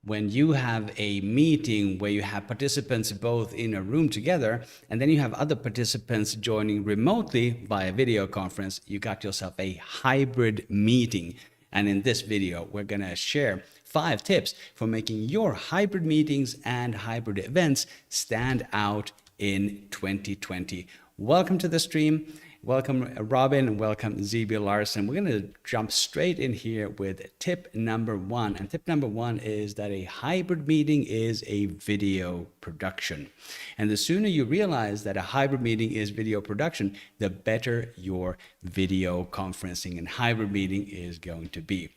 when you have a meeting where you have participants both in a room together, and then you have other participants joining remotely via video conference, you got yourself a hybrid meeting. And in this video, we're going to share 5 tips for making your hybrid meetings and hybrid events stand out in 2020. Welcome to the stream. Welcome Robin, welcome ZB Larson. We're going to jump straight in here with tip number 1. And tip number 1 is that a hybrid meeting is a video production. And the sooner you realize that a hybrid meeting is video production, the better your video conferencing and hybrid meeting is going to be.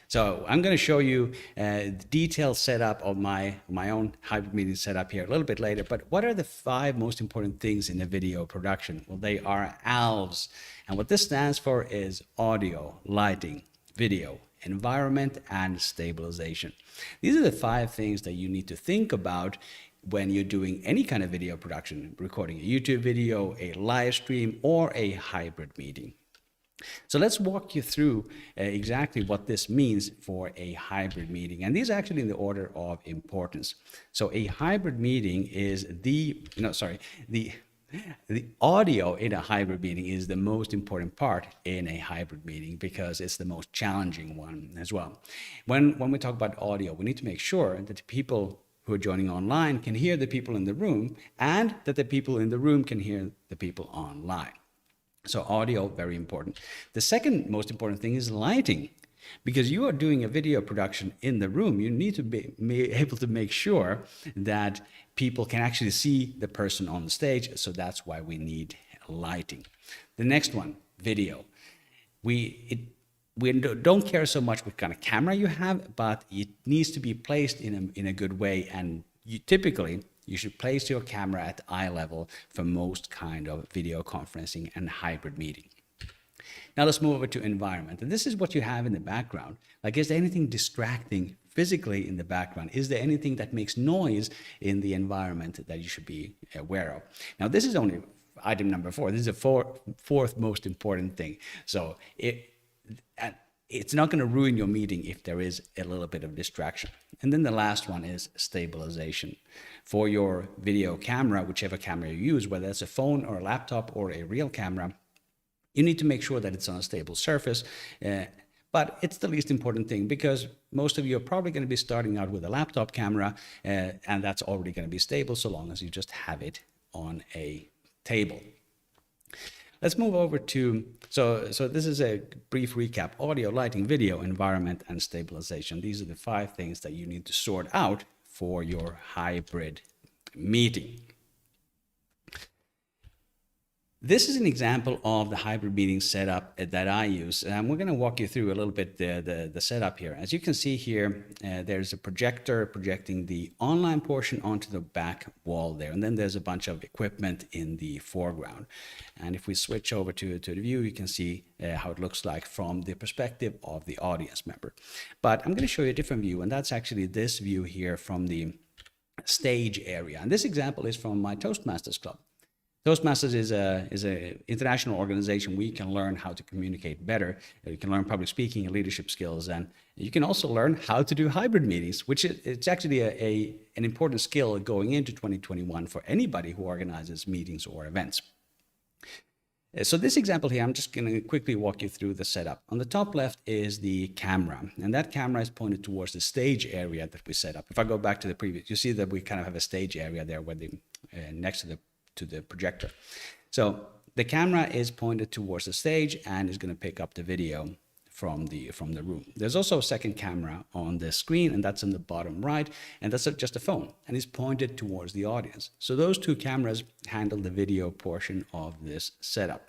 So I'm going to show you the detailed setup of my own hybrid meeting setup here a little bit later. But what are the 5 most important things in a video production? Well, they are ALVs. And what this stands for is audio, lighting, video, environment, and stabilization. These are the 5 things that you need to think about when you're doing any kind of video production, recording a YouTube video, a live stream, or a hybrid meeting. So let's walk you through exactly what this means for a hybrid meeting. And these are actually in the order of importance. So a hybrid meeting is the audio in a hybrid meeting is the most important part in a hybrid meeting because it's the most challenging one as well. When we talk about audio, we need to make sure that the people who are joining online can hear the people in the room and that the people in the room can hear the people online. So audio, very important. The second most important thing is lighting. Because you are doing a video production in the room, you need to be able to make sure that people can actually see the person on the stage. So that's why we need lighting. The next one, video. We don't care so much what kind of camera you have, but it needs to be placed in a good way. And you should place your camera at eye level for most kind of video conferencing and hybrid meeting. Now let's move over to environment. And this is what you have in the background. Like, is there anything distracting physically in the background? Is there anything that makes noise in the environment that you should be aware of? Now this is only item number 4. This is the fourth most important thing. So it's not going to ruin your meeting if there is a little bit of distraction. And then the last one is stabilization. For your video camera, whichever camera you use, whether it's a phone or a laptop or a real camera, you need to make sure that it's on a stable surface. But it's the least important thing because most of you are probably going to be starting out with a laptop camera and that's already going to be stable so long as you just have it on a table. Let's move over to, so this is a brief recap: audio, lighting, video, environment, and stabilization. These are the 5 things that you need to sort out for your hybrid meeting. This is an example of the hybrid meeting setup that I use. And we're going to walk you through a little bit the setup here. As you can see here, there's a projector projecting the online portion onto the back wall there. And then there's a bunch of equipment in the foreground. And if we switch over to the view, you can see how it looks like from the perspective of the audience member. But I'm going to show you a different view, and that's actually this view here from the stage area. And this example is from my Toastmasters club. Toastmasters is an international organization where you can learn how to communicate better. You can learn public speaking and leadership skills, and you can also learn how to do hybrid meetings, which it's actually an important skill going into 2021 for anybody who organizes meetings or events. So this example here, I'm just going to quickly walk you through the setup. On the top left is the camera, and that camera is pointed towards the stage area that we set up. If I go back to the previous, you see that we kind of have a stage area there where next to the projector. So the camera is pointed towards the stage and is going to pick up the video from the room. There's also a second camera on the screen, and that's in the bottom right, and that's just a phone, and is pointed towards the audience. So those 2 cameras handle the video portion of this setup.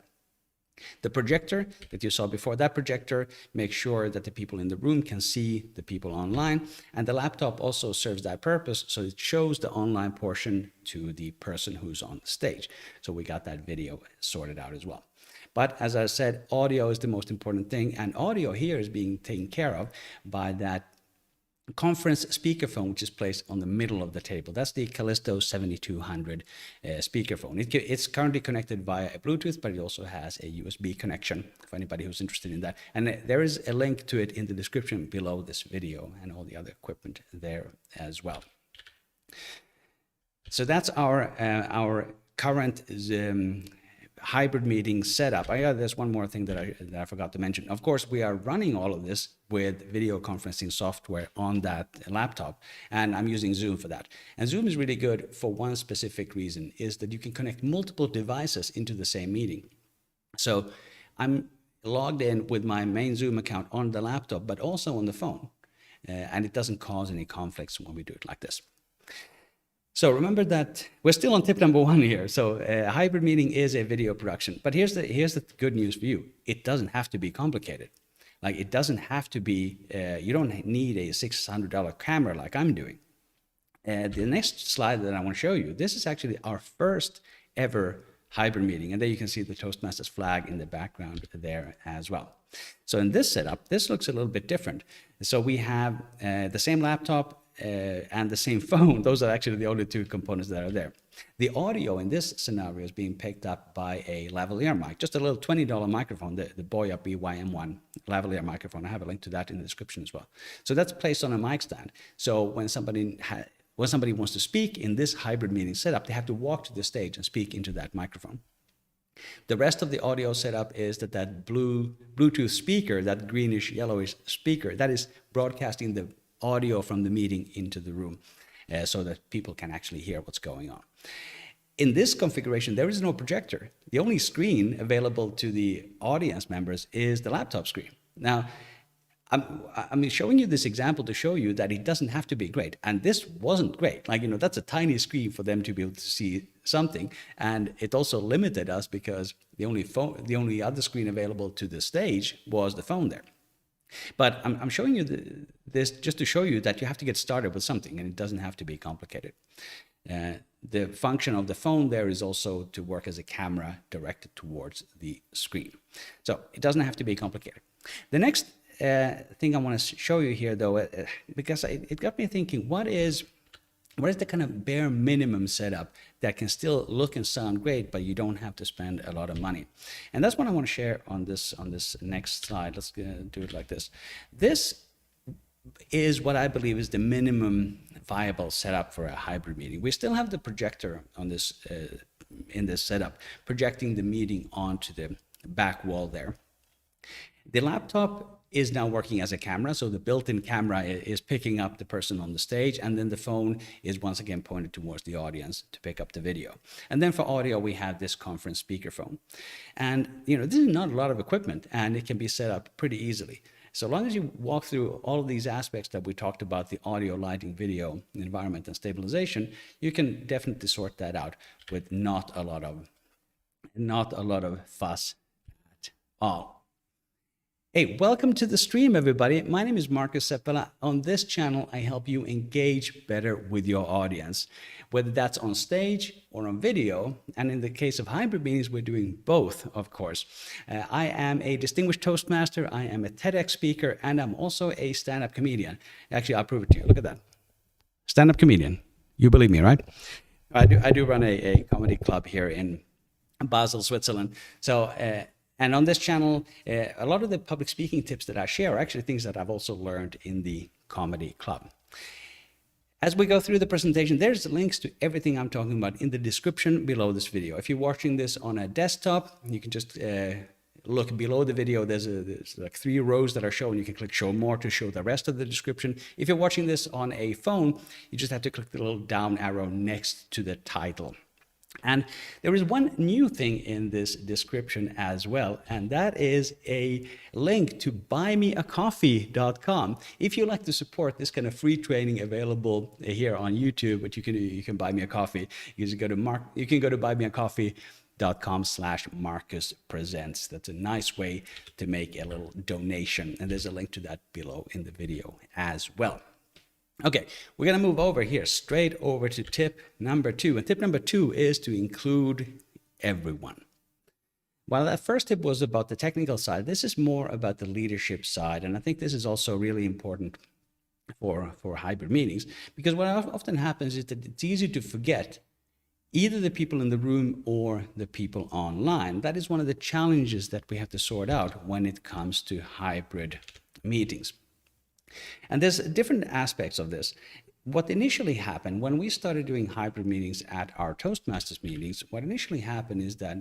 The projector that you saw before, that projector makes sure that the people in the room can see the people online, and the laptop also serves that purpose, so it shows the online portion to the person who's on the stage. So we got that video sorted out as well. But as I said, audio is the most important thing, and audio here is being taken care of by that conference speakerphone, which is placed on the middle of the table. That's the Calisto 7200 speakerphone. It's currently connected via Bluetooth, but it also has a USB connection for anybody who's interested in that. And there is a link to it in the description below this video and all the other equipment there as well. So that's our current hybrid meeting setup. There's one more thing that I forgot to mention. Of course, we are running all of this with video conferencing software on that laptop, and I'm using Zoom for that. And Zoom is really good for one specific reason, is that you can connect multiple devices into the same meeting. So I'm logged in with my main Zoom account on the laptop, but also on the phone, and it doesn't cause any conflicts when we do it like this. So remember that we're still on tip number 1 here. So a hybrid meeting is a video production. But here's the good news for you. It doesn't have to be complicated. Like, it doesn't have to be, you don't need a $600 camera like I'm doing. The next slide that I want to show you, this is actually our first ever hybrid meeting. And there you can see the Toastmasters flag in the background there as well. So in this setup, this looks a little bit different. So we have the same laptop, and the same phone. Those are actually the only 2 components that are there. The audio in this scenario is being picked up by a lavalier mic, just a little $20 microphone, the BOYA by-M1 lavalier microphone. I have a link to that in the description as well. So that's placed on a mic stand. So when somebody wants to speak in this hybrid meeting setup, they have to walk to the stage and speak into that microphone. The rest of the audio setup is that Bluetooth speaker, that greenish yellowish speaker, that is broadcasting the audio from the meeting into the room so that people can actually hear what's going on. In this configuration, there is no projector. The only screen available to the audience members is the laptop screen. Now, I'm showing you this example to show you that it doesn't have to be great. And this wasn't great. Like, that's a tiny screen for them to be able to see something. And it also limited us because the only other screen available to the stage was the phone there. But I'm showing you this just to show you that you have to get started with something, and it doesn't have to be complicated. The function of the phone there is also to work as a camera directed towards the screen. So it doesn't have to be complicated. The next thing I want to show you here, though, because it got me thinking, what is the kind of bare minimum setup that can still look and sound great, but you don't have to spend a lot of money? And that's what I want to share on this next slide. Let's do it like this. This is what I believe is the minimum viable setup for a hybrid meeting. We still have the projector on this in this setup, projecting the meeting onto the back wall there. The laptop is now working as a camera, so the built-in camera is picking up the person on the stage, and then the phone is once again pointed towards the audience to pick up the video. And then for audio, we have this conference speakerphone. And this is not a lot of equipment, and it can be set up pretty easily. So long as you walk through all of these aspects that we talked about, the audio, lighting, video, environment, and stabilization, you can definitely sort that out with not a lot of fuss at all. Hey, welcome to the stream, everybody. My name is Markus Seppälä. On this channel, I help you engage better with your audience, whether that's on stage or on video. And in the case of hybrid meetings, we're doing both, of course. I am a distinguished Toastmaster, I am a TEDx speaker, and I'm also a stand-up comedian. Actually, I'll prove it to you. Look at that. Stand-up comedian. You believe me, right? I do run a comedy club here in Basel, Switzerland. So, and on this channel, a lot of the public speaking tips that I share are actually things that I've also learned in the comedy club. As we go through the presentation, there's links to everything I'm talking about in the description below this video. If you're watching this on a desktop, you can just look below the video. There's like 3 rows that are shown. You can click show more to show the rest of the description. If you're watching this on a phone, you just have to click the little down arrow next to the title. And there is one new thing in this description as well, and that is a link to buymeacoffee.com. If you like to support this kind of free training available here on YouTube, but you can buy me a coffee. You can go to buymeacoffee.com/Markus Presents. That's a nice way to make a little donation, and there's a link to that below in the video as well. Okay, we're going to move over here, straight over to tip number 2. And tip number 2 is to include everyone. While that first tip was about the technical side, this is more about the leadership side. And I think this is also really important for hybrid meetings, because what often happens is that it's easy to forget either the people in the room or the people online. That is one of the challenges that we have to sort out when it comes to hybrid meetings. And there's different aspects of this. What initially happened when we started doing hybrid meetings at our Toastmasters meetings, what initially happened is that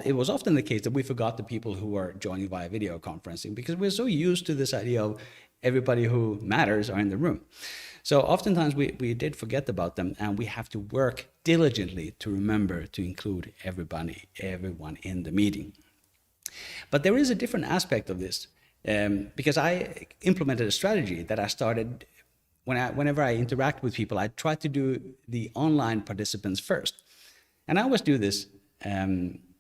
it was often the case that we forgot the people who were joining via video conferencing, because we're so used to this idea of everybody who matters are in the room. So oftentimes we did forget about them, and we have to work diligently to remember to include everyone in the meeting. But there is a different aspect of this, because I implemented a strategy that I started whenever I interact with people. I try to do the online participants first. And I always do this.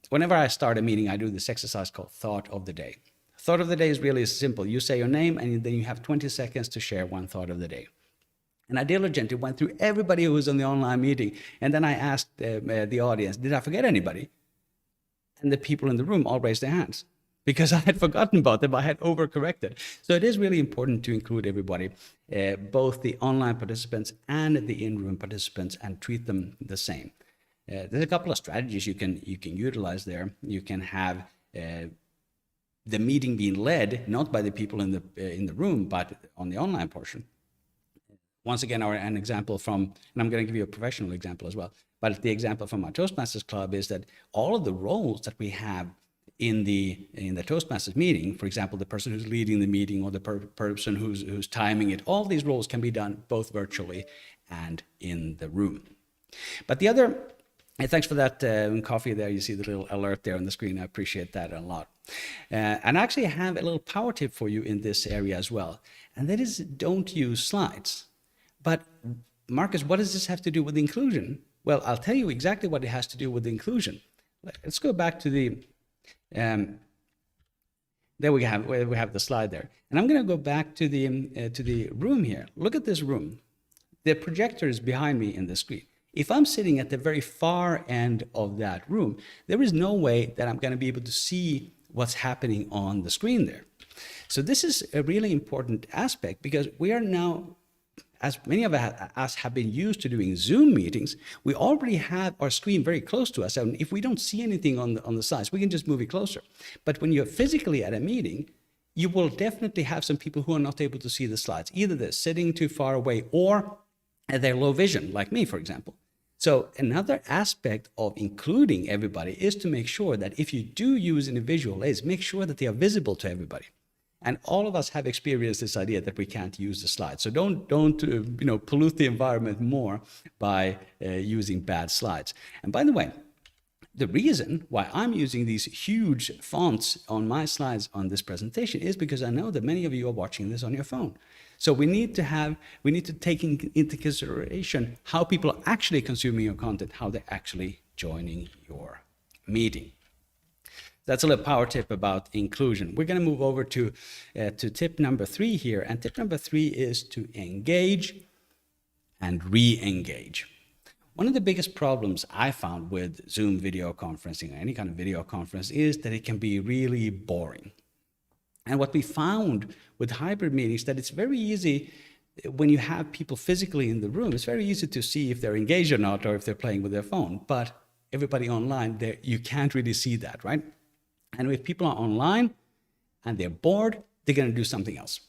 Whenever I start a meeting, I do this exercise called Thought of the Day. Thought of the day is really simple. You say your name, and then you have 20 seconds to share one thought of the day. And I diligently went through everybody who was on the online meeting, and then I asked the audience, did I forget anybody? And the people in the room all raised their hands, because I had forgotten about them. I had overcorrected. So it is really important to include everybody, both the online participants and the in-room participants, and treat them the same. There's a couple of strategies you can utilize there. You can have the meeting being led not by the people in the room, but on the online portion. Once again, an example from, and I'm going to give you a professional example as well, but the example from our Toastmasters Club is that all of the roles that we have in the Toastmasters meeting, for example, the person who's leading the meeting or the person who's timing it, all these roles can be done both virtually and in the room. But the other, thanks for that coffee there. You see the little alert there on the screen. I appreciate that a lot. And I actually have a little power tip for you in this area as well. And that is, don't use slides. But Markus, what does this have to do with inclusion? Well, I'll tell you exactly what it has to do with inclusion. Let's go back to the, there we have the slide there. And I'm going to go back to the room here. Look at this room. The projector is behind me in the screen. If I'm sitting at the very far end of that room, there is no way that I'm going to be able to see what's happening on the screen there. So this is a really important aspect, because we are now, as many of us have been used to doing Zoom meetings, we already have our screen very close to us. And if we don't see anything on the sides, we can just move it closer. But when you're physically at a meeting, you will definitely have some people who are not able to see the slides. Either they're sitting too far away, or they're low vision, like me, for example. So another aspect of including everybody is to make sure that if you do use individual aids, make sure that they are visible to everybody. And all of us have experienced this idea that we can't use the slides. So don't pollute the environment more by using bad slides. And by the way, the reason why I'm using these huge fonts on my slides on this presentation is because I know that many of you are watching this on your phone. So we need to take into consideration how people are actually consuming your content, how they're actually joining your meeting. That's a little power tip about inclusion. We're going to move over to tip number 3 here. And tip number 3 is to engage and re-engage. One of the biggest problems I found with Zoom video conferencing, or any kind of video conference, is that it can be really boring. And what we found with hybrid meetings, that it's very easy when you have people physically in the room, it's very easy to see if they're engaged or not, or if they're playing with their phone. But everybody online, you can't really see that, right? And if people are online and they're bored, they're going to do something else.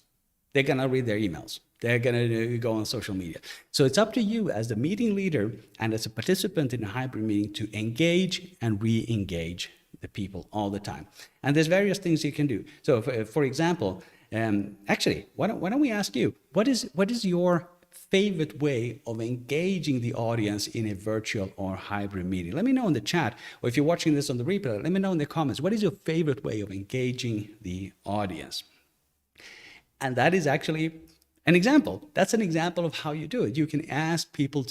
They're going to read their emails. They're going to go on social media. So it's up to you as the meeting leader and as a participant in a hybrid meeting to engage and re-engage the people all the time. And there's various things you can do. So for example, actually, why don't we ask you, what is your favorite way of engaging the audience in a virtual or hybrid meeting? Let me know in the chat, or if you're watching this on the replay, let me know in the comments, what is your favorite way of engaging the audience? And that is actually an example. That's an example of how you do it. You can ask people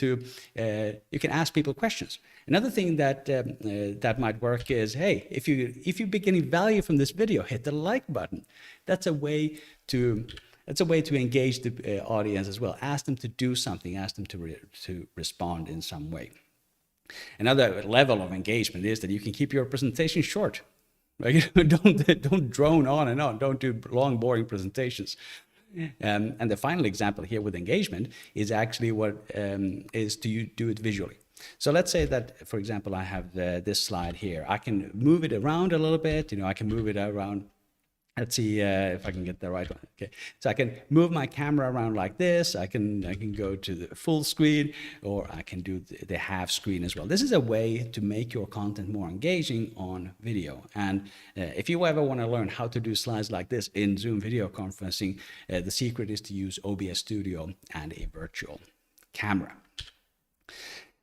questions. Another thing that might work is, hey, if you get any value from this video, hit the like button. That's a way to engage the audience as well. Ask them to do something. Ask them to respond in some way. Another level of engagement is that you can keep your presentation short. Right? Don't drone on and on. Don't do long, boring presentations. And the final example here with engagement is actually what is to do it visually. So let's say that, for example, I have this slide here. I can move it around a little bit. I can move it around. Let's see if I can get the right one. Okay, so I can move my camera around like this. I can go to the full screen, or I can do the half screen as well. This is a way to make your content more engaging on video. And if you ever want to learn how to do slides like this in Zoom video conferencing, the secret is to use OBS Studio and a virtual camera.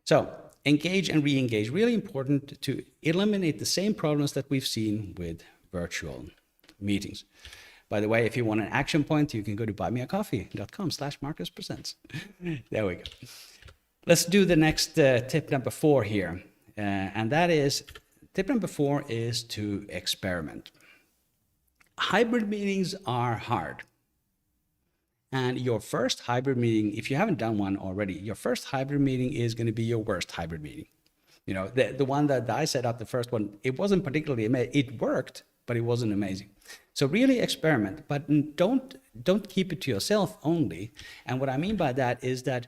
So engage and re-engage, really important to eliminate the same problems that we've seen with virtual meetings. By the way, if you want an action point, you can go to buymeacoffee.com/MarkusPresents. There we go. Let's do the next tip number 4 here. And that is, tip number 4 is to experiment. Hybrid meetings are hard. And your first hybrid meeting, if you haven't done one already, your first hybrid meeting is going to be your worst hybrid meeting. The one that I set up, the first one, it wasn't particularly amazing. It worked, but it wasn't amazing. So really experiment, but don't keep it to yourself only. And what I mean by that is that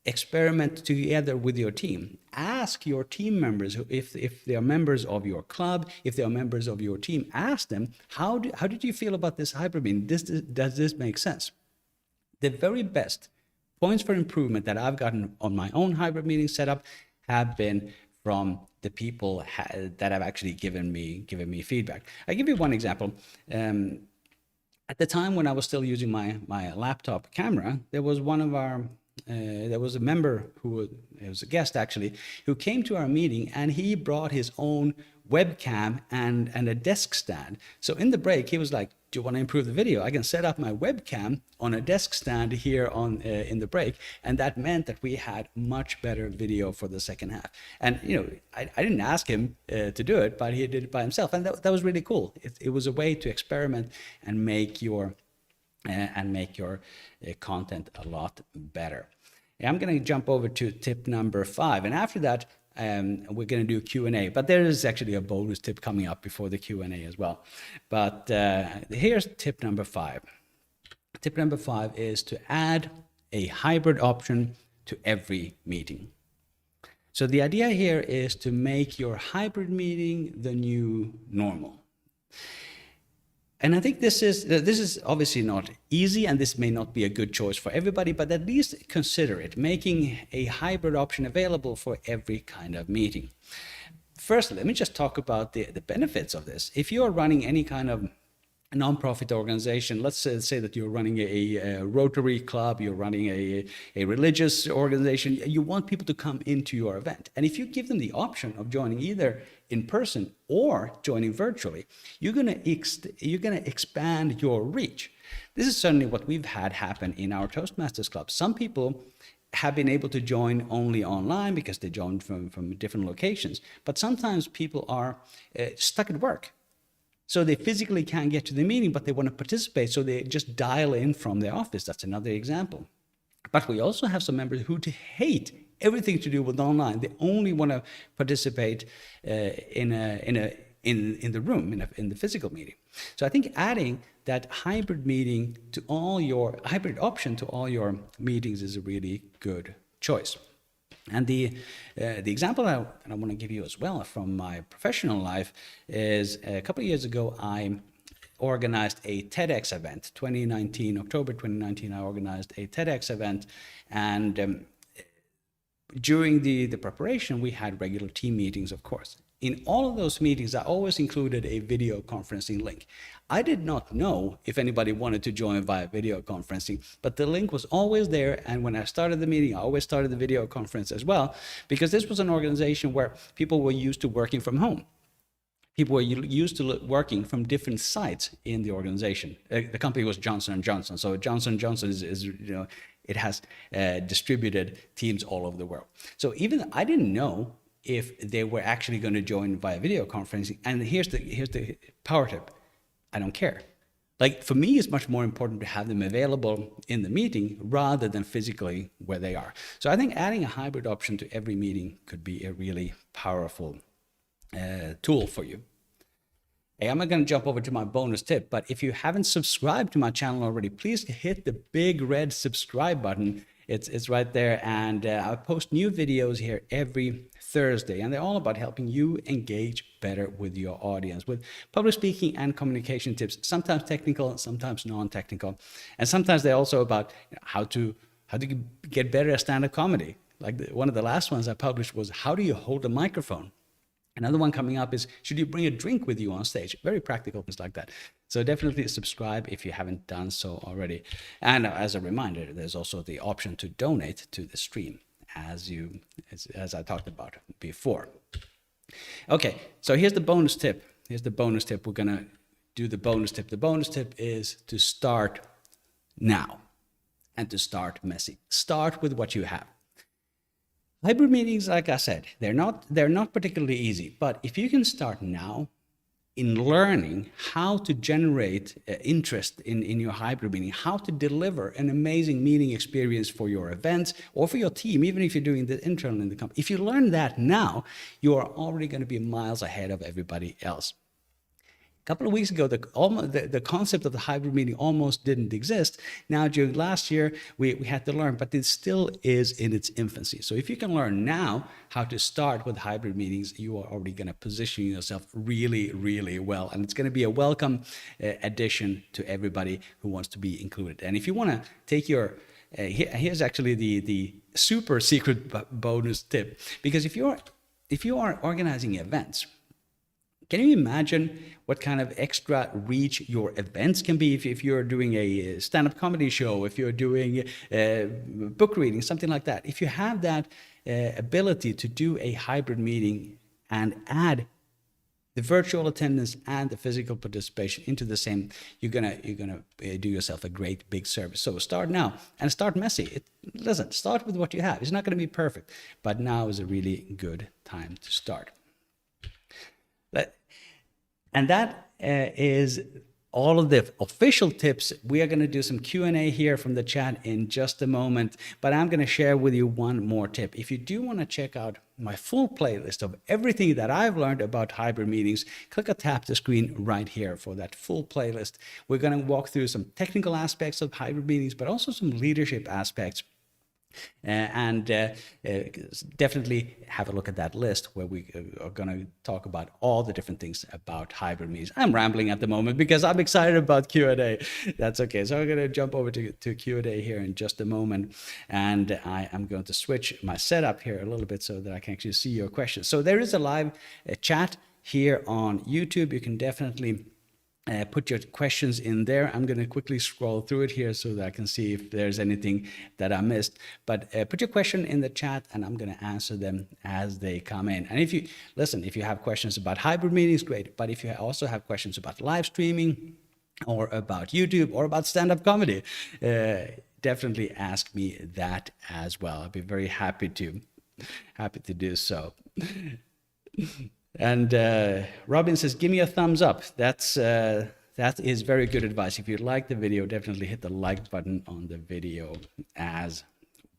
experiment together with your team. Ask your team members, if they are members of your club, if they are members of your team, ask them, how did you feel about this hybrid meeting? Does this make sense? The very best points for improvement that I've gotten on my own hybrid meeting setup have been from the people that have actually given me feedback. I give you one example. At the time when I was still using my laptop camera, there was there was a member it was a guest actually, who came to our meeting, and he brought his own webcam and a desk stand. So in the break, he was like, do you want to improve the video? I can set up my webcam on a desk stand here in the break. And that meant that we had much better video for the second half. And I didn't ask him to do it, but he did it by himself. And that was really cool. It was a way to experiment and make your content a lot better. I'm going to jump over to tip number 5. And after that, we're going to do Q&A, but there is actually a bonus tip coming up before the Q&A as well. But here's tip number 5. Tip number 5 is to add a hybrid option to every meeting. So the idea here is to make your hybrid meeting the new normal. And I think this is obviously not easy, and this may not be a good choice for everybody, but at least consider it, making a hybrid option available for every kind of meeting. First, let me just talk about the benefits of this. If you are running any kind of nonprofit organization, let's say that you're running a Rotary club, you're running a religious organization, you want people to come into your event. And if you give them the option of joining either in person or joining virtually, you're gonna expand your reach. This is certainly what we've had happen in our Toastmasters Club. Some people have been able to join only online because they joined from different locations, but sometimes people are stuck at work. So they physically can't get to the meeting, but they want to participate, so they just dial in from their office. That's another example. But we also have some members who hate everything to do with online. They only want to participate in the room, in the physical meeting. So I think adding that hybrid option to all your meetings is a really good choice. And the example I want to give you as well from my professional life is a couple of years ago, I organized a TEDx event. October 2019, I organized a TEDx event. And during the preparation, we had regular team meetings, of course. In all of those meetings, I always included a video conferencing link. I did not know if anybody wanted to join via video conferencing, but the link was always there. And when I started the meeting, I always started the video conference as well, because this was an organization where people were used to working from home. People were used to working from different sites in the organization. The company was Johnson & Johnson. So Johnson & Johnson is it has distributed teams all over the world. So even I didn't know if they were actually going to join via video conferencing. And here's the power tip. I don't care. Like, for me, it's much more important to have them available in the meeting rather than physically where they are. So I think adding a hybrid option to every meeting could be a really powerful tool for you. Hey, I'm not going to jump over to my bonus tip, but if you haven't subscribed to my channel already, please hit the big red subscribe button. It's right there, and I post new videos here every Thursday, and they're all about helping you engage better with your audience with public speaking and communication tips, sometimes technical, sometimes non-technical, and sometimes they're also about how to get better at stand-up comedy. Like one of the last ones I published was how do you hold a microphone? Another one coming up is, should you bring a drink with you on stage? Very practical things like that. So definitely subscribe if you haven't done so already. And as a reminder, there's also the option to donate to the stream, as I talked about before. Okay, so here's the bonus tip. Here's the bonus tip. We're gonna do the bonus tip. The bonus tip is to start now and to start messy. Start with what you have. Hybrid meetings, like I said, they're not particularly easy, but if you can start now in learning how to generate interest in your hybrid meeting, how to deliver an amazing meeting experience for your events or for your team, even if you're doing the internal in the company, if you learn that now, you are already going to be miles ahead of everybody else. A couple of weeks ago, the concept of the hybrid meeting almost didn't exist. Now, during last year, we had to learn, but it still is in its infancy. So if you can learn now how to start with hybrid meetings, you are already going to position yourself really, really well. And it's going to be a welcome addition to everybody who wants to be included. And if you want to take your, here's actually the super secret bonus tip, because if you are organizing events, can you imagine what kind of extra reach your events can be if you're doing a stand-up comedy show, if you're doing book reading, something like that? If you have that ability to do a hybrid meeting and add the virtual attendance and the physical participation into the same, you're gonna do yourself a great big service. So start now and start messy. Listen, start with what you have. It's not going to be perfect, but now is a really good time to start. And that is all of the official tips. We are going to do some Q&A here from the chat in just a moment, but I'm going to share with you one more tip. If you do want to check out my full playlist of everything that I've learned about hybrid meetings, click or tap the screen right here for that full playlist. We're going to walk through some technical aspects of hybrid meetings, but also some leadership aspects. Definitely have a look at that list where we are going to talk about all the different things about hybrid meetings. I'm rambling at the moment because I'm excited about Q&A. That's okay. So I'm going to jump over to Q&A here in just a moment, and I am going to switch my setup here a little bit so that I can actually see your questions. So there is a live chat here on YouTube. You can definitely put your questions in there. I'm going to quickly scroll through it here so that I can see if there's anything that I missed. But put your question in the chat and I'm going to answer them as they come in. And if you have questions about hybrid meetings, great. But if you also have questions about live streaming or about YouTube or about stand-up comedy, definitely ask me that as well. I'll be very happy to do so. And Robin says, give me a thumbs up. That is very good advice. If you like the video, definitely hit the like button on the video as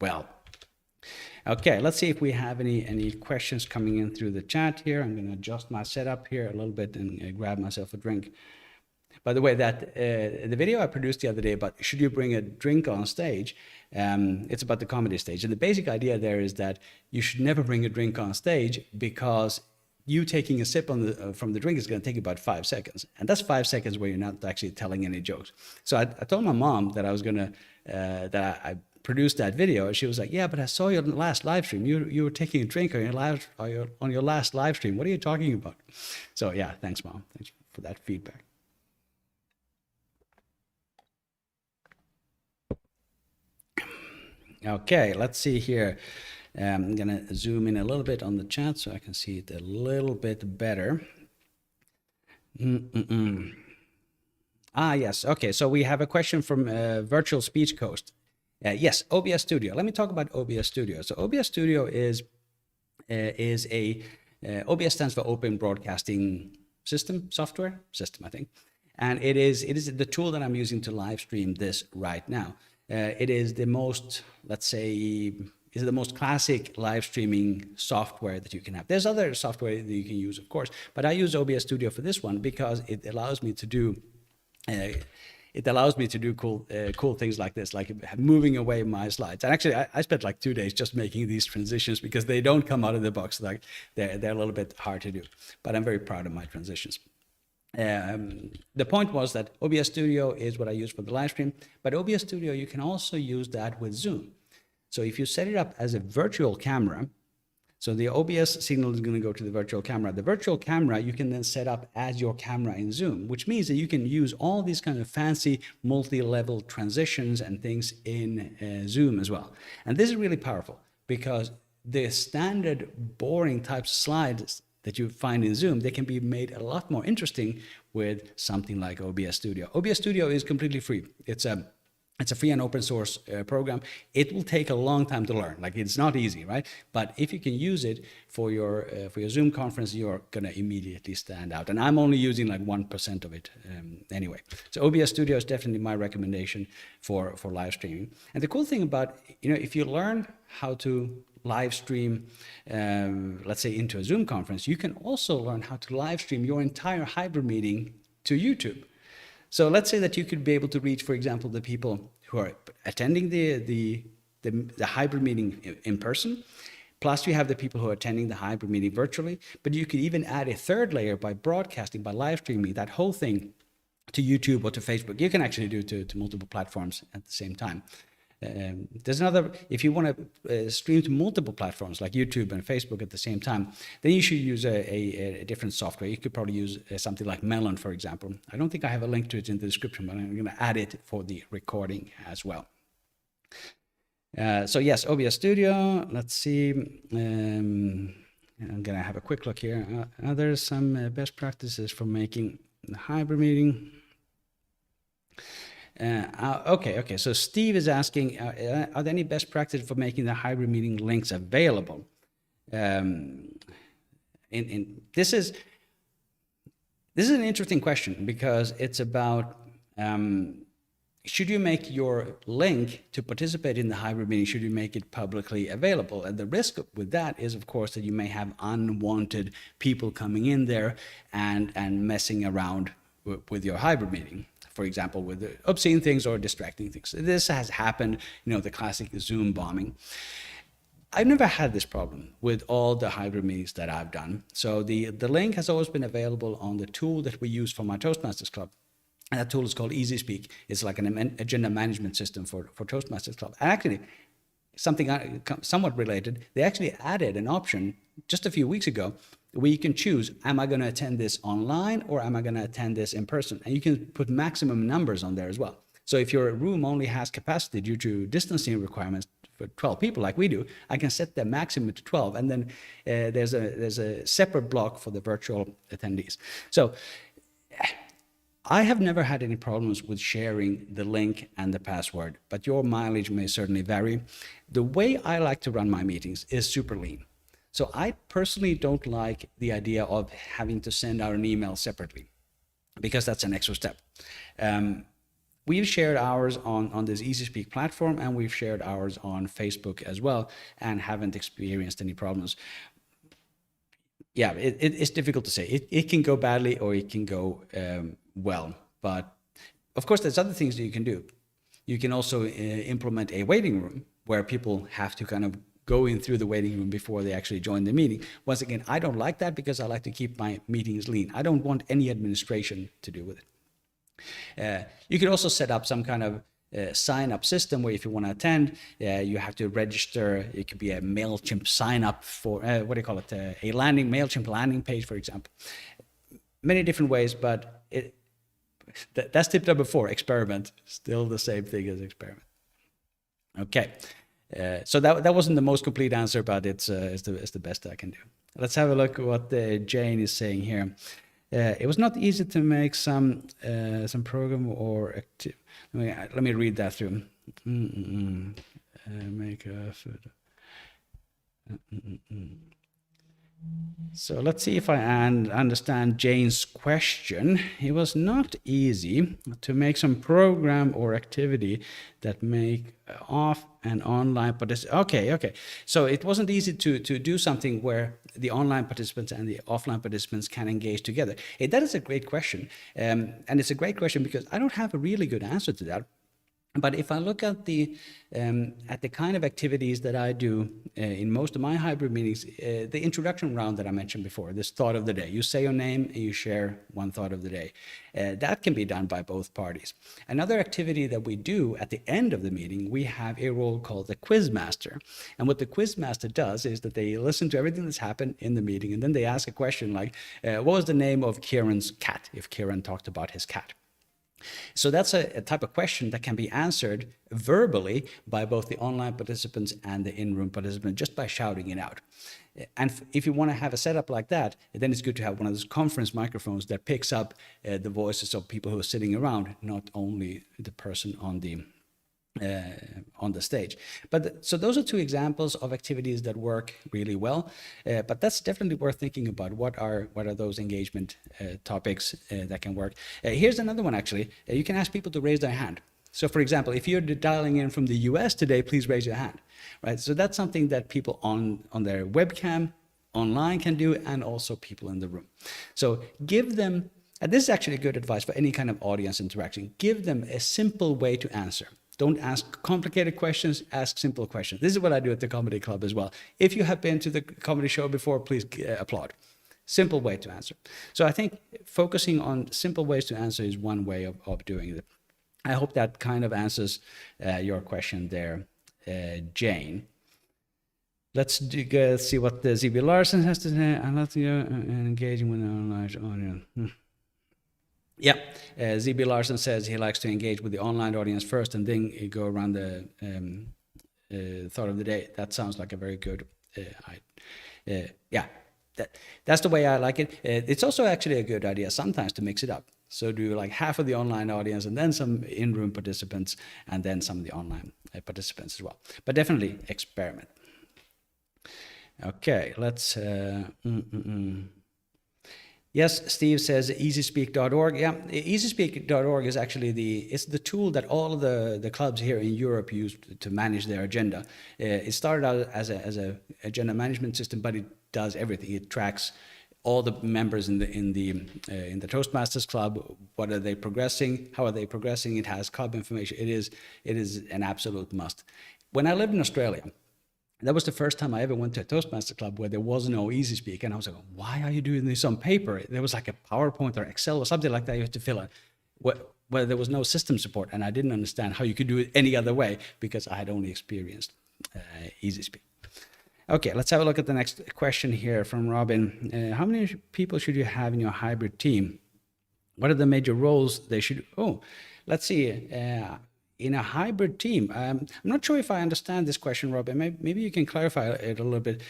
well. Okay, let's see if we have any questions coming in through the chat here. I'm going to adjust my setup here a little bit and grab myself a drink. By the way, that the video I produced the other day about should you bring a drink on stage, it's about the comedy stage. And the basic idea there is that you should never bring a drink on stage because you taking a sip from the drink is going to take about 5 seconds. And that's 5 seconds where you're not actually telling any jokes. So I told my mom that I was going to, that I produced that video. And she was like, yeah, but I saw your last live stream. You were taking a drink on your last live stream. What are you talking about? So yeah, thanks, Mom. Thanks for that feedback. Okay, let's see here. I'm going to zoom in a little bit on the chat so I can see it a little bit better. Ah, yes. Okay, so we have a question from Virtual Speech Coast. Yes, OBS Studio. Let me talk about OBS Studio. So OBS Studio is a OBS stands for Open Broadcasting System, I think. And it is the tool that I'm using to live stream this right now. It is the most, let's say, is the most classic live streaming software that you can have. There's other software that you can use, of course, but I use OBS Studio for this one because it allows me to do cool things like this, like moving away my slides. And actually, I spent like 2 days just making these transitions because they don't come out of the box. Like they're a little bit hard to do, but I'm very proud of my transitions. The point was that OBS Studio is what I use for the live stream, but OBS Studio, you can also use that with Zoom. So if you set it up as a virtual camera, so the OBS signal is going to go to the virtual camera. The virtual camera you can then set up as your camera in Zoom, which means that you can use all these kind of fancy multi-level transitions and things in Zoom as well. And this is really powerful because the standard boring types of slides that you find in Zoom, they can be made a lot more interesting with something like OBS Studio. OBS Studio is completely free. It's a free and open source program. It will take a long time to learn. Like it's not easy, right? But if you can use it for your Zoom conference, you're gonna immediately stand out. And I'm only using like 1% of it anyway. So OBS Studio is definitely my recommendation for live streaming. And the cool thing about, if you learn how to live stream, let's say into a Zoom conference, you can also learn how to live stream your entire hybrid meeting to YouTube. So let's say that you could be able to reach, for example, the people who are attending the hybrid meeting in person, plus you have the people who are attending the hybrid meeting virtually, but you could even add a third layer by broadcasting, by live streaming that whole thing to YouTube or to Facebook. You can actually do it to multiple platforms at the same time. There's another, if you want to stream to multiple platforms like YouTube and Facebook at the same time, then you should use a different software. You could probably use something like Melon, for example. I don't think I have a link to it in the description, but I'm going to add it for the recording as well. So yes, OBS Studio, let's see. I'm going to have a quick look here. There's some best practices for making the hybrid meeting. Okay. So Steve is asking, are there any best practices for making the hybrid meeting links available? This is an interesting question because it's about should you make your link to participate in the hybrid meeting, should you make it publicly available? And the risk with that is, of course, that you may have unwanted people coming in there and messing around with your hybrid meeting. For example, with obscene things or distracting things. This has happened, the classic Zoom bombing. I've never had this problem with all the hybrid meetings that I've done. So the link has always been available on the tool that we use for my Toastmasters Club. And that tool is called EasySpeak. It's like an agenda management system for Toastmasters Club. And actually, something somewhat related, they actually added an option just a few weeks ago where you can choose, am I going to attend this online or am I going to attend this in person? And you can put maximum numbers on there as well. So if your room only has capacity due to distancing requirements for 12 people like we do, I can set the maximum to 12. And then there's a separate block for the virtual attendees. So I have never had any problems with sharing the link and the password, but your mileage may certainly vary. The way I like to run my meetings is super lean. So I personally don't like the idea of having to send out an email separately because that's an extra step. We've shared ours on this EasySpeak platform and we've shared ours on Facebook as well and haven't experienced any problems. Yeah, it's difficult to say. It can go badly or it can go well, but of course there's other things that you can do. You can also implement a waiting room where people have to kind of go in through the waiting room before they actually join the meeting. Once again, I don't like that because I like to keep my meetings lean. I don't want any administration to do with it. You can also set up some kind of sign-up system where if you want to attend, you have to register. It could be a MailChimp sign-up for, what do you call it, a MailChimp landing page, for example. Many different ways, but that's tip number 4, experiment. Still the same thing as experiment. Okay. So that wasn't the most complete answer, but it's the best I can do. Let's have a look at what Jane is saying here. It was not easy to make some program or active. Let me read that through. Make a So let's see if I understand Jane's question. It was not easy to make some program or activity that make off and online participants. Okay. So it wasn't easy to do something where the online participants and the offline participants can engage together. That is a great question. And it's a great question because I don't have a really good answer to that. But if I look at the kind of activities that I do in most of my hybrid meetings, the introduction round that I mentioned before, this thought of the day, you say your name and you share one thought of the day. That can be done by both parties. Another activity that we do at the end of the meeting, we have a role called the quiz master. And what the quiz master does is that they listen to everything that's happened in the meeting, and then they ask a question like, what was the name of Kieran's cat, if Kieran talked about his cat? So that's a type of question that can be answered verbally by both the online participants and the in-room participants just by shouting it out. And if you want to have a setup like that, then it's good to have one of those conference microphones that picks up the voices of people who are sitting around, not only the person on the stage. But so those are two examples of activities that work really well. But that's definitely worth thinking about. What are those engagement topics that can work? Here's another one actually. You can ask people to raise their hand. So for example, if you're dialing in from the US today, please raise your hand. Right? So that's something that people on their webcam online can do, and also people in the room. So give them, and this is actually good advice for any kind of audience interaction, give them a simple way to answer. Don't ask complicated questions, ask simple questions. This is what I do at the comedy club as well. If you have been to the comedy show before, please applaud. Simple way to answer. So I think focusing on simple ways to answer is one way of doing it. I hope that kind of answers your question there, Jane. Let's see what the ZB Larson has to say. I'm not engaging with an online audience. Yeah, ZB Larson says he likes to engage with the online audience first and then go around the thought of the day. That sounds like a very good, yeah, that's the way I like it. It's also actually a good idea sometimes to mix it up. So do like half of the online audience and then some in-room participants and then some of the online participants as well. But definitely experiment. Okay, let's... Yes, Steve says easyspeak.org. Yeah, easyspeak.org is actually it's the tool that all of the clubs here in Europe use to manage their agenda. It started out as a agenda management system, but it does everything. It tracks all the members in the Toastmasters Club. What are they progressing? How are they progressing? It has club information. It is an absolute must. When I lived in Australia, that was the first time I ever went to a Toastmaster club where there was no EasySpeak. And I was like, why are you doing this on paper? There was like a PowerPoint or Excel or something like that you had to fill out, where there was no system support. And I didn't understand how you could do it any other way because I had only experienced EasySpeak. Okay, let's have a look at the next question here from Robin. How many people should you have in your hybrid team? What are the major roles they should... Oh, let's see. In a hybrid team, I'm not sure if I understand this question, Robin. Maybe you can clarify it a little bit.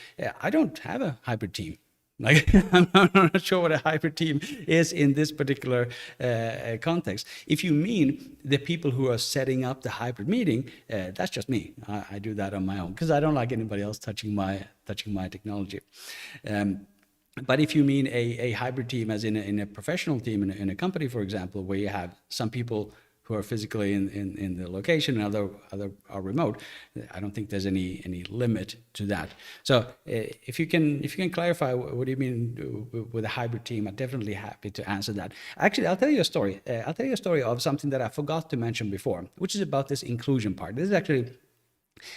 I don't have a hybrid team. Like, I'm not sure what a hybrid team is in this particular context. If you mean the people who are setting up the hybrid meeting, that's just me. I do that on my own because I don't like anybody else touching my technology. But if you mean a hybrid team, as in a professional team in a company, for example, where you have some people who are physically in the location and other are remote, I don't think there's any limit to that. So if you can clarify what do you mean with a hybrid team, I'm definitely happy to answer that. Actually, I'll tell you a story. I'll tell you a story of something that I forgot to mention before, which is about this inclusion part. This is actually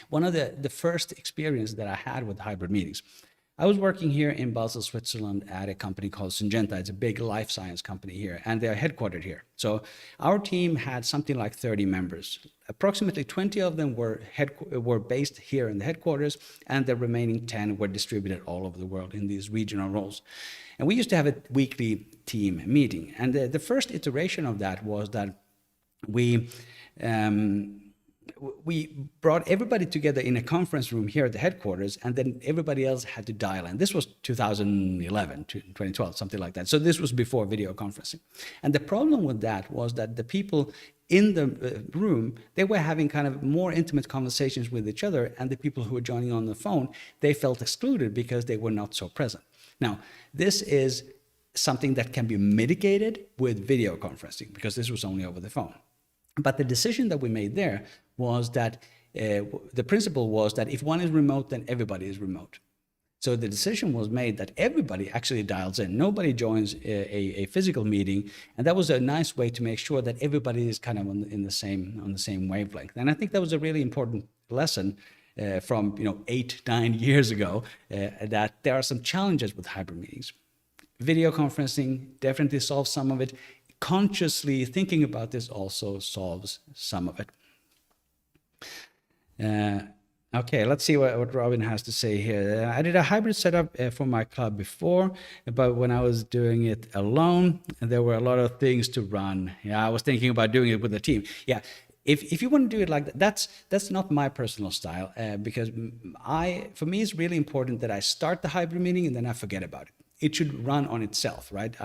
one of the first experiences that I had with hybrid meetings. I was working here in Basel, Switzerland at a company called Syngenta. It's a big life science company here, and they're headquartered here. So our team had something like 30 members. Approximately 20 of them were based here in the headquarters, and the remaining 10 were distributed all over the world in these regional roles. And we used to have a weekly team meeting. And the first iteration of that was that we brought everybody together in a conference room here at the headquarters, and then everybody else had to dial in. This was 2011, 2012, something like that. So this was before video conferencing. And the problem with that was that the people in the room, they were having kind of more intimate conversations with each other, and the people who were joining on the phone, they felt excluded because they were not so present. Now, this is something that can be mitigated with video conferencing, because this was only over the phone. But the decision that we made there was that the principle was that if one is remote, then everybody is remote. So the decision was made that everybody actually dials in. Nobody joins a physical meeting, and that was a nice way to make sure that everybody is kind of on the same wavelength. And I think that was a really important lesson from 8-9 years ago, that there are some challenges with hybrid meetings. Video conferencing definitely solves some of it. Consciously thinking about this also solves some of it. Okay, let's see what Robin has to say here. I did a hybrid setup for my club before, but when I was doing it alone, there were a lot of things to run. Yeah, I was thinking about doing it with a team. Yeah, if you want to do it like that, that's not my personal style, because for me, it's really important that I start the hybrid meeting and then I forget about it. It should run on itself, right?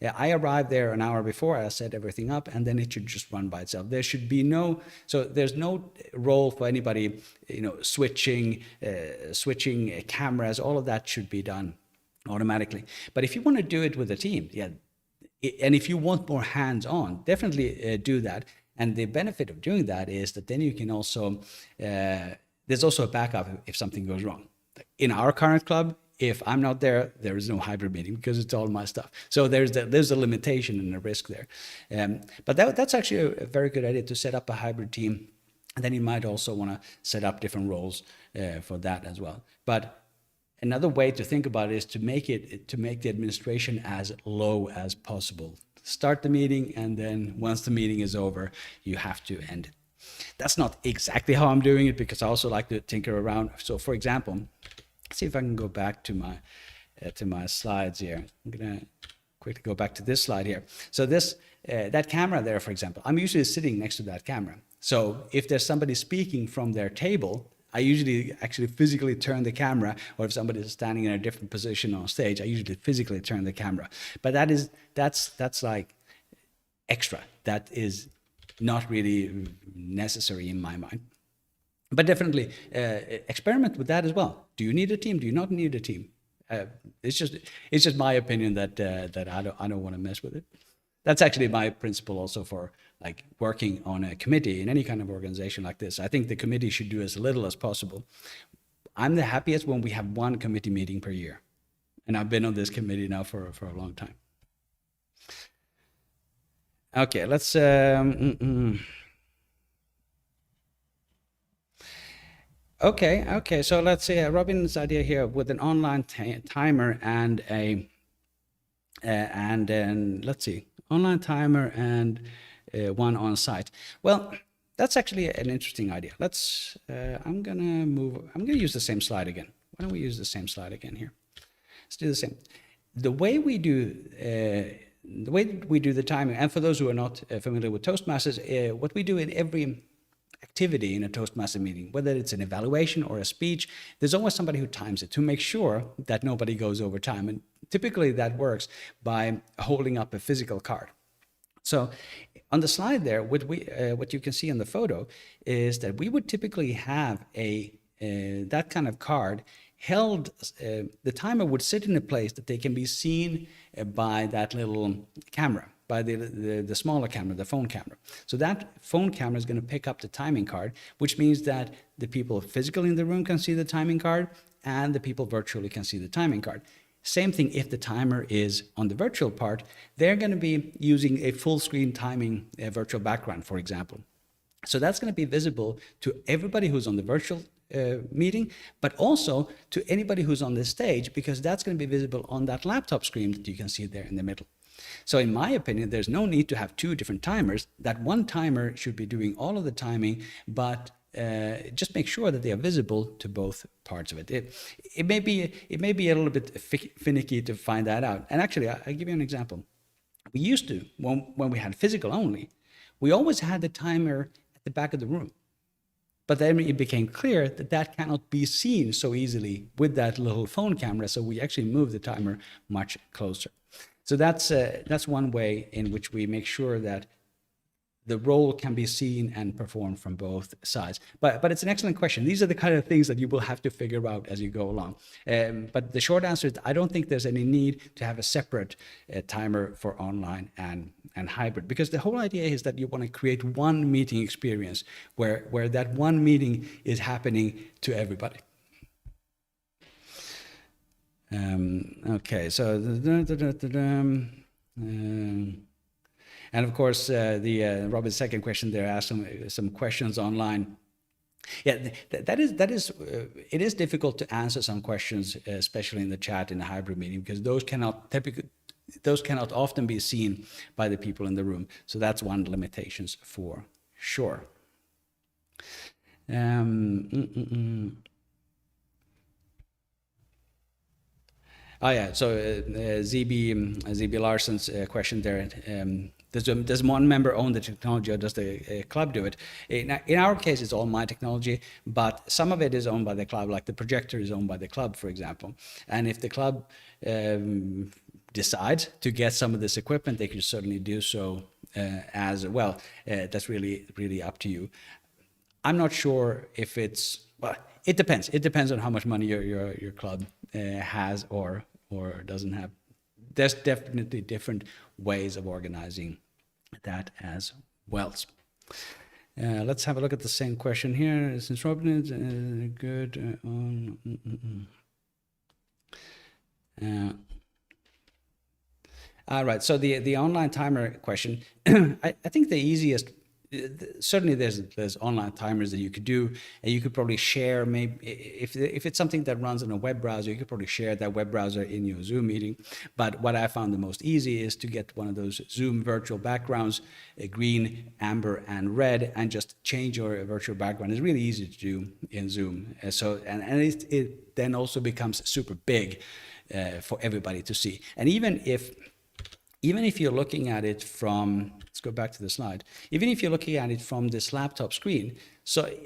I arrived there an hour before, I set everything up, and then it should just run by itself. There should be there's no role for anybody, switching cameras. All of that should be done automatically. But if you want to do it with a team, yeah, and if you want more hands-on, definitely do that. And the benefit of doing that is that then you can also, there's also a backup if something goes wrong. In our current club, if I'm not there, there is no hybrid meeting because it's all my stuff. So there's a limitation and a risk there. But that's actually a very good idea to set up a hybrid team. And then you might also want to set up different roles for that as well. But another way to think about it is to make the administration as low as possible. Start the meeting, and then once the meeting is over, you have to end it. That's not exactly how I'm doing it, because I also like to tinker around. So for example, let's see if I can go back to my slides here. I'm gonna quickly go back to this slide here. So that camera there, for example, I'm usually sitting next to that camera. So if there's somebody speaking from their table, I usually actually physically turn the camera, or if somebody is standing in a different position on stage, I usually physically turn the camera. But that's like extra. That is not really necessary in my mind. But definitely experiment with that as well. Do you need a team? Do you not need a team? It's just my opinion that I don't want to mess with it. That's actually my principle also for like working on a committee in any kind of organization like this. I think the committee should do as little as possible. I'm the happiest when we have one committee meeting per year. And I've been on this committee now for a long time. Okay, let's... Okay, so let's say Robin's idea here with an online timer and let's see, online timer and one on site. Well, that's actually an interesting idea. I'm gonna use the same slide again. Why don't we use the same slide again here? Let's do the same. The way we do the timing, and for those who are not familiar with Toastmasters, what we do in every activity in a Toastmaster meeting, whether it's an evaluation or a speech, there's always somebody who times it to make sure that nobody goes over time. And typically that works by holding up a physical card. So on the slide there, what you can see in the photo is that we would typically have that kind of card held. The timer would sit in a place that they can be seen by that little camera, by the smaller camera, the phone camera. So that phone camera is going to pick up the timing card, which means that the people physically in the room can see the timing card and the people virtually can see the timing card. Same thing if the timer is on the virtual part, they're going to be using a full screen timing virtual background, for example. So that's going to be visible to everybody who's on the virtual meeting, but also to anybody who's on the stage, because that's going to be visible on that laptop screen that you can see there in the middle. So in my opinion, there's no need to have two different timers. That one timer should be doing all of the timing, but just make sure that they are visible to both parts of it. It may be a little bit finicky to find that out. And actually, I'll give you an example. We used to, when we had physical only, we always had the timer at the back of the room. But then it became clear that that cannot be seen so easily with that little phone camera, so we actually moved the timer much closer. So that's one way in which we make sure that the role can be seen and performed from both sides. But it's an excellent question. These are the kind of things that you will have to figure out as you go along. But the short answer is I don't think there's any need to have a separate timer for online and hybrid, because the whole idea is that you want to create one meeting experience where that one meeting is happening to everybody. Okay, so and of course, Robin's second question there asked some questions online. Yeah, that is it is difficult to answer some questions, especially in the chat in a hybrid meeting, because those cannot often be seen by the people in the room. So that's one of the limitations for sure. Oh yeah, so ZB Larson's question there. Does one member own the technology, or does the club do it? In our case, it's all my technology, but some of it is owned by the club, like the projector is owned by the club, for example. And if the club decides to get some of this equipment, they can certainly do so as well. That's really up to you. I'm not sure if it's, well, it depends. It depends on how much money your club has or doesn't have. There's definitely different ways of organizing that as well. Let's have a look at the same question here. Since Robin is good on. All right, so the online timer question, I think the easiest, certainly there's online timers that you could do, and you could probably share, maybe if it's something that runs on a web browser, you could probably share that web browser in your Zoom meeting. But what I found the most easy is to get one of those Zoom virtual backgrounds, green, amber, and red, and just change your virtual background. It's really easy to do in Zoom. So it then also becomes super big for everybody to see. And even if you're looking at it from, let's go back to the slide, even if you're looking at it from this laptop screen,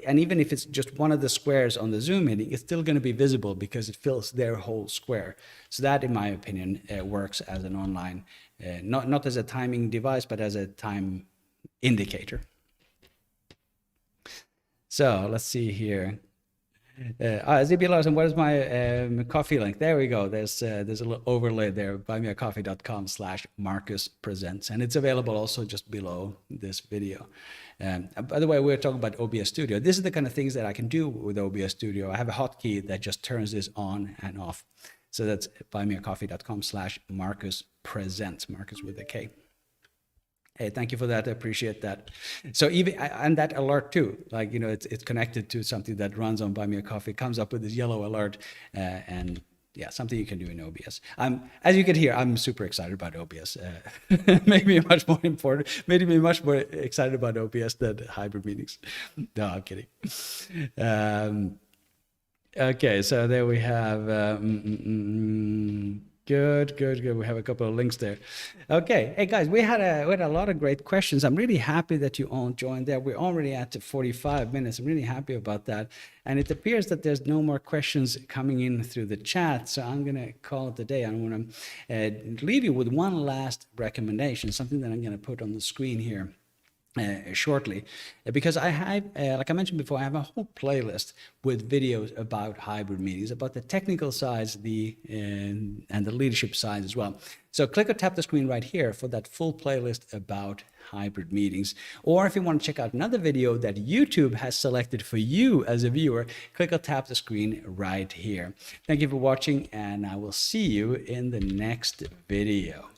and even if it's just one of the squares on the Zoom meeting, it's still going to be visible because it fills their whole square. So that, in my opinion, works as an online, not as a timing device, but as a time indicator. So let's see here. ZB Larson, what is my coffee link? There we go. There's a little overlay there, buymeacoffee.com/Markus Presents, and it's available also just below this video. By the way, we're talking about OBS Studio. This is the kind of things that I can do with OBS Studio. I have a hotkey that just turns this on and off. So that's buymeacoffee.com/Markus Presents, Markus with a K. Hey, thank you for that. I appreciate that. So even, and that alert too, like, you know, it's connected to something that runs on Buy Me a Coffee, comes up with this yellow alert, and yeah, something you can do in OBS. As you can hear, I'm super excited about OBS. Maybe much more excited about OBS than hybrid meetings. No, I'm kidding. Okay, so there we have. Good. We have a couple of links there. Okay, hey guys, we had a lot of great questions. I'm really happy that you all joined there. We're already at 45 minutes. I'm really happy about that. And it appears that there's no more questions coming in through the chat, so I'm gonna call it a day. I want to leave you with one last recommendation, something that I'm gonna put on the screen here shortly, because I have, like I mentioned before, I have a whole playlist with videos about hybrid meetings, about the technical sides, and the leadership side as well. So click or tap the screen right here for that full playlist about hybrid meetings. Or if you want to check out another video that YouTube has selected for you as a viewer, click or tap the screen right here. Thank you for watching, and I will see you in the next video.